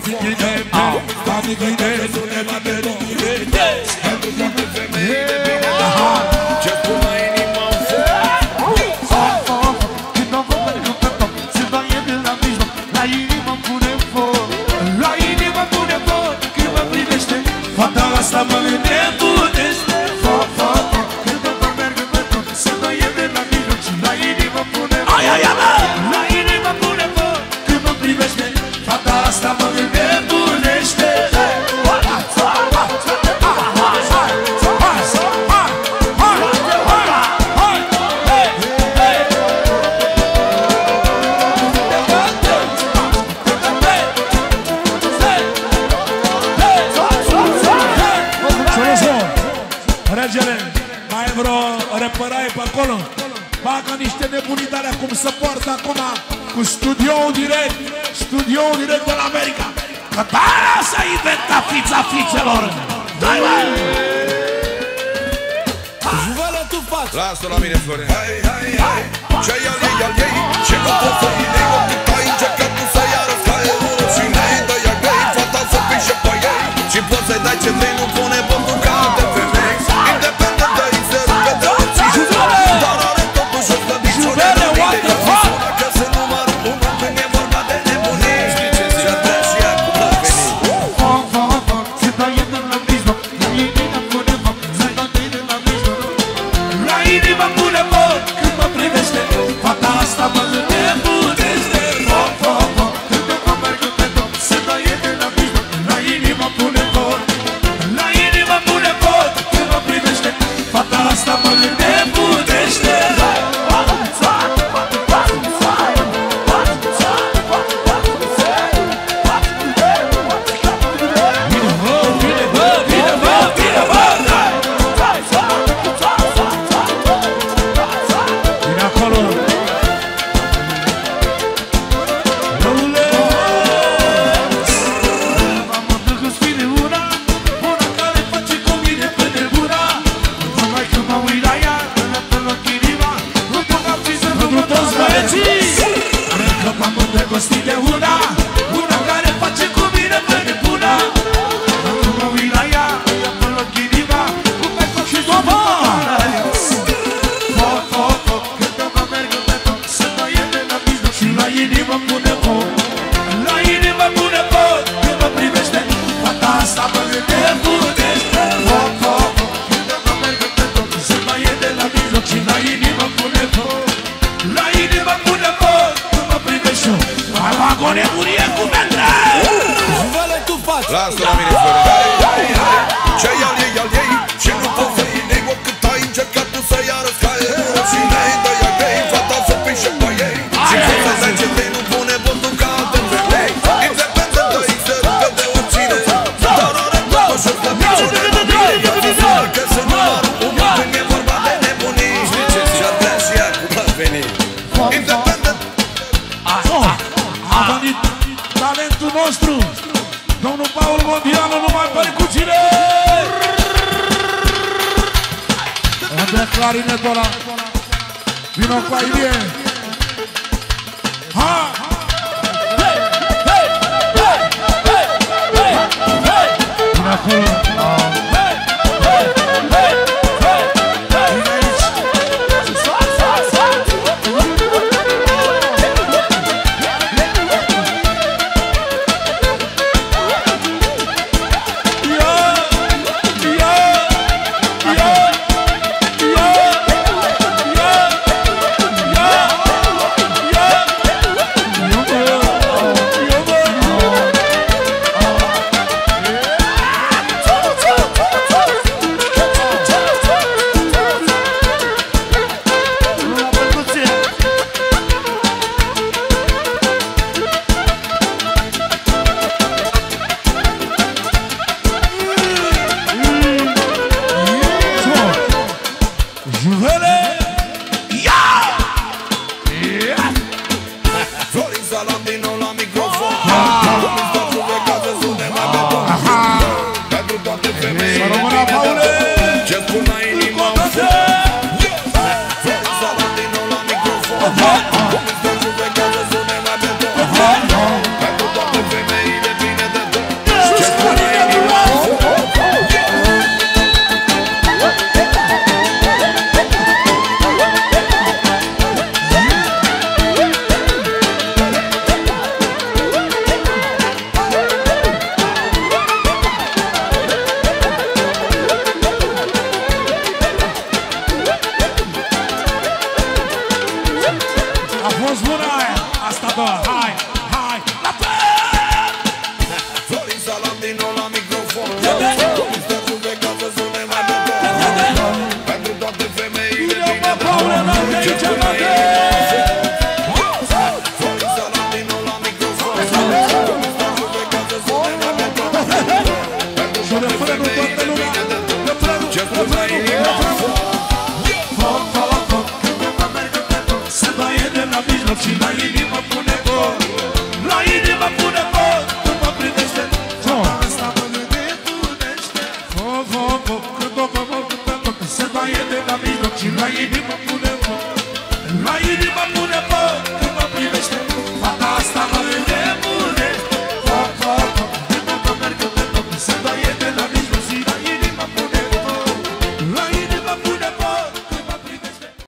Toate ghinele, toate ghinele, nu ne bate nimeni. Pentru toate femeile bine de har, ce spun la inima-n foc. Când o văd mergând pe top, se doaie de la mijloc, la inima-mi pune foc. La inima-mi pune foc, când mă privește, fata asta mă nebunește. Foc, foc, foc, când o văd mergând pe top, se doaie de la mijloc, și la inima-mi pune foc. La inima-mi pune foc, când mă privește, fata asta mă nebunește. Regele, mai e vreo repăraie pe acolo? Facă niște nebunii de alea cum se poartă acum cu studioul direct de la America. Că tare s-a inventat fița fițelor. Dai, mai! Juvele tu faci. Lasă la mine, Florin. Hai, hai, hai. Ce-ai al ei, ce nu pot să îi dai, cât ai încercat tu să-i arăți ca e unul și ne-i dă-i grei, fata să pișe pe ei. Și poți să-i dai ce vrei, nu pune bătul ca alte femei. Independent de ei se rugă de oricine, dar are totuși o slăbiciune de mine, că sună că se numărul unu când e vorba de nebunii. Și atunci și ea cum ar veni. Foc, foc, foc, se doaie de la mijloc, la inima-mi pune foc, se doaie de la mijloc. La inima-mi pune foc, când mă privește, fata asta mă nebunește. Foc, foc, foc, când o văd mergând pe top, se doaie de la mijloc, la inima-mi pune foc. La inima-mi pune foc, când mă privește, fata asta mă nebunește. Vine acolo. Mă drăgăs fine una care face cu mine pe nebuna. Numai când mă uit la ea, pe loc inima, nu pot fi să nu mă toți băieții. Cred că m-am îndrăgostit de una care face cu mine pe nebuna. Când mă uit la ea, pe loc inima, nu mai fac și să mă arăs. Foc, foc, foc, când mă merg pe top, se doaie de la mijloc și la inimă pune foc. La inimă pune foc, când mă privește, fata asta mă nebunește. Foc, foc, foc, când mă merg pe top, se doaie de la mijloc și la inimă pune foc. La inimă pune foc, când mă privește, mai fac o nebunie cu minte. Juvele tu faci. Lasă la mine, Florin. Hai, hai, hai. Ce-ai al ei, ce nu pot să îi dai, cât ai încercat tu să-i arăți ca e unul și ne-i dă-i grei, fata să pișe pe ei. Și poți să dai ce vrei, nu pune bătul ca alte femei. Independent de ei se rugă de oricine, dar are totuși o slăbiciune de mine, că sună că se numărul unu când e vorba de nebunii. Și atunci și ea cum ar veni. Independent. A venit talentul nostru, domnul Paul Mondianu, numai percuțiile! Unde clarinetul ăla? Vino cu Ailie! Ha! Vino acolo! Yeah. bună aia. Asta doar, hai, hai, la fel! Florin Salam din nou la microfon. Este judecat să sune mai de tot. Pentru toate femeile din ce până e. Florin Salam din nou la microfon. Este judecat să sune mai de tot. Pentru toate femeile bine de tot. Ce până e. Foc, foc, foc, când mă merg pe tot. Se baie de la mijloc și la inimă pune foc. La inimă pune foc, când mă privește. Fata asta mă nebunește. Foc, foc, foc, când mă merg pe tot. Se baie de la mijloc și la inimă pune foc. La inimă